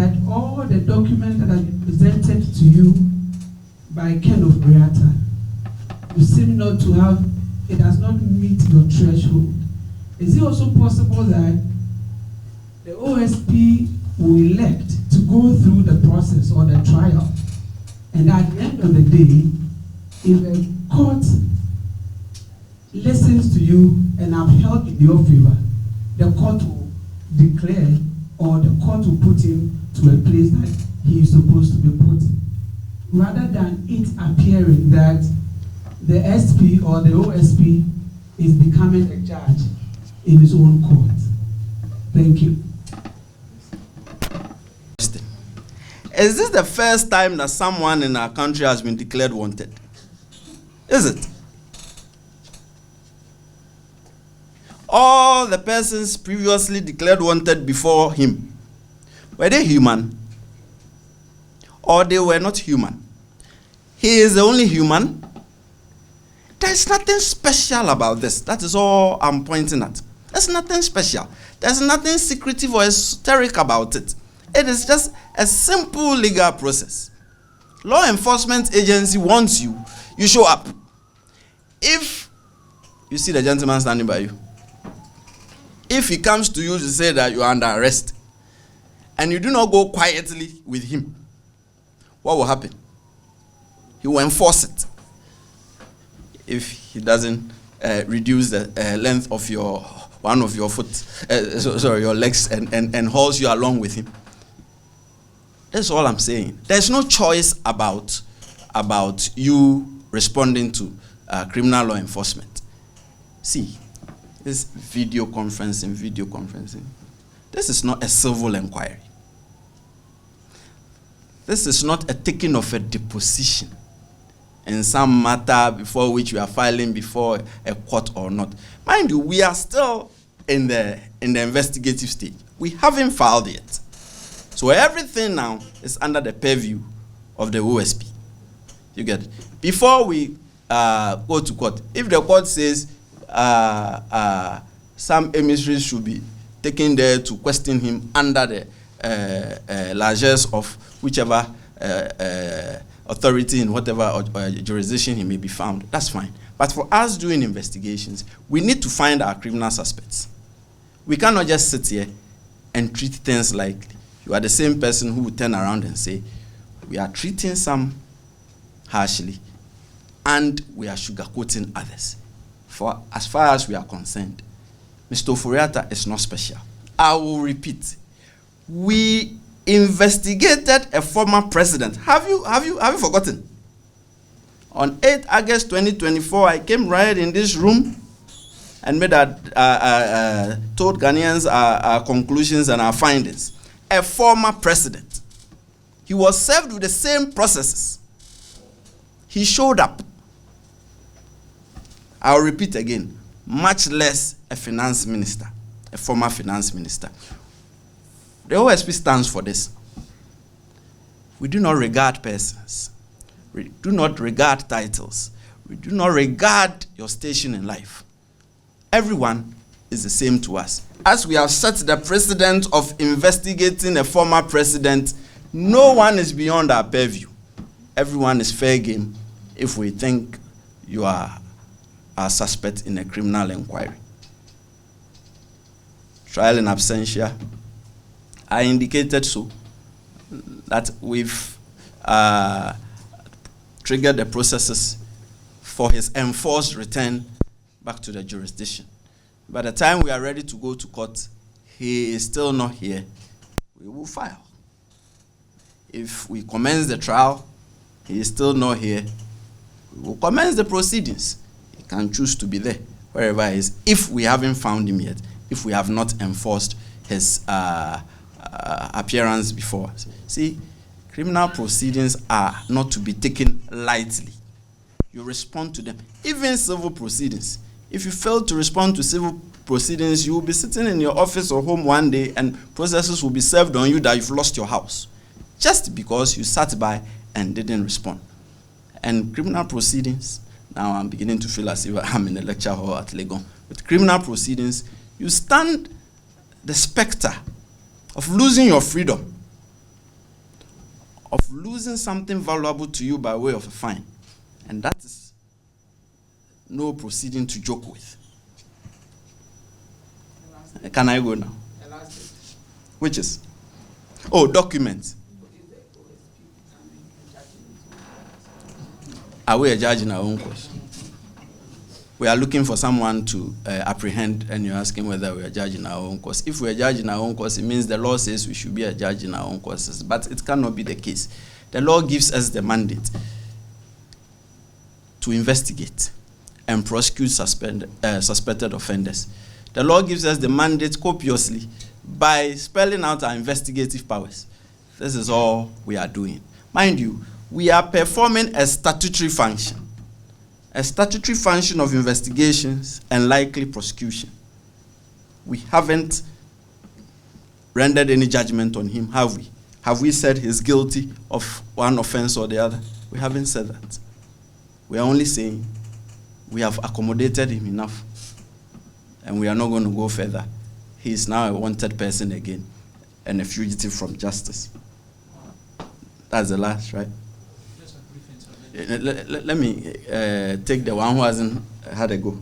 that all the documents that have been presented to you by Ken of Briata, you seem not to have, it does not meet your threshold. Is it also possible that the OSP will elect to go through the process or the trial, and at the end of the day, if the court listens to you and upheld in your favor, the court will declare, or the court will put him to a place that he is supposed to be put, rather than it appearing that the SP or the OSP is becoming a judge in his own court. Thank you. Is this the first time that someone in our country has been declared wanted? Is it? All the persons previously declared wanted before him, were they human? Or they were not human? He is the only human. There's nothing special about this. That is all I'm pointing at. There's nothing special. There's nothing secretive or esoteric about it. It is just a simple legal process. Law enforcement agency wants you, you show up. If you see the gentleman standing by you, if he comes to you to say that you are under arrest, and you do not go quietly with him, what will happen? He will enforce it. If he doesn't reduce the length of one of your your legs and hauls you along with him. That's all I'm saying. There's no choice about you responding to criminal law enforcement. See, this video conferencing. This is not a civil inquiry. This is not a taking of a deposition in some matter before which we are filing before a court or not. Mind you, we are still in the investigative stage. We haven't filed yet. So everything now is under the purview of the OSP. You get it? Before we go to court, if the court says some emissaries should be taken there to question him under the largesse of whichever authority in whatever jurisdiction he may be found, that's fine. But for us doing investigations, we need to find our criminal suspects. We cannot just sit here and treat things like you are the same person who will turn around and say, we are treating some harshly and we are sugarcoating others. For as far as we are concerned, Mr. OFORI is not special. I will repeat. We investigated a former president. Have you forgotten? On 8 August 2024, I came right in this room and told Ghanaians our conclusions and our findings. A former president. He was served with the same processes. He showed up. I'll repeat again, much less a finance minister, a former finance minister. The OSP stands for this. We do not regard persons. We do not regard titles. We do not regard your station in life. Everyone is the same to us. As we have set the precedent of investigating a former president, no one is beyond our purview. Everyone is fair game if we think you are a suspect in a criminal inquiry. Trial in absentia. I indicated so, that we've triggered the processes for his enforced return back to the jurisdiction. By the time we are ready to go to court, he is still not here. We will file. If we commence the trial, he is still not here. We will commence the proceedings. He can choose to be there, wherever he is, if we haven't found him yet, if we have not enforced his appearance before us. See, criminal proceedings are not to be taken lightly. You respond to them. Even civil proceedings. If you fail to respond to civil proceedings, you will be sitting in your office or home one day and processes will be served on you that you've lost your house. Just because you sat by and didn't respond. And criminal proceedings, now I'm beginning to feel as if I'm in a lecture hall at Legon. With criminal proceedings, you stand the specter of losing your freedom of losing something valuable to you by way of a fine. And that is no proceeding to joke with. Can I go now? Which is? Oh, documents. Are we a judge in our own cause? We are looking for someone to apprehend, and you're asking whether we are judging our own cause. If we are judging our own cause, it means the law says we should be a judge in our own causes, but it cannot be the case. The law gives us the mandate to investigate and prosecute suspected offenders. The law gives us the mandate copiously by spelling out our investigative powers. This is all we are doing. Mind you, we are performing a statutory function of investigations and likely prosecution. We haven't rendered any judgment on him, have we? Have we said he's guilty of one offense or the other? We haven't said that. We are only saying we have accommodated him enough, and we are not going to go further. He is now a wanted person again and a fugitive from justice. That's the last, right? Let me take the one who hasn't had a go.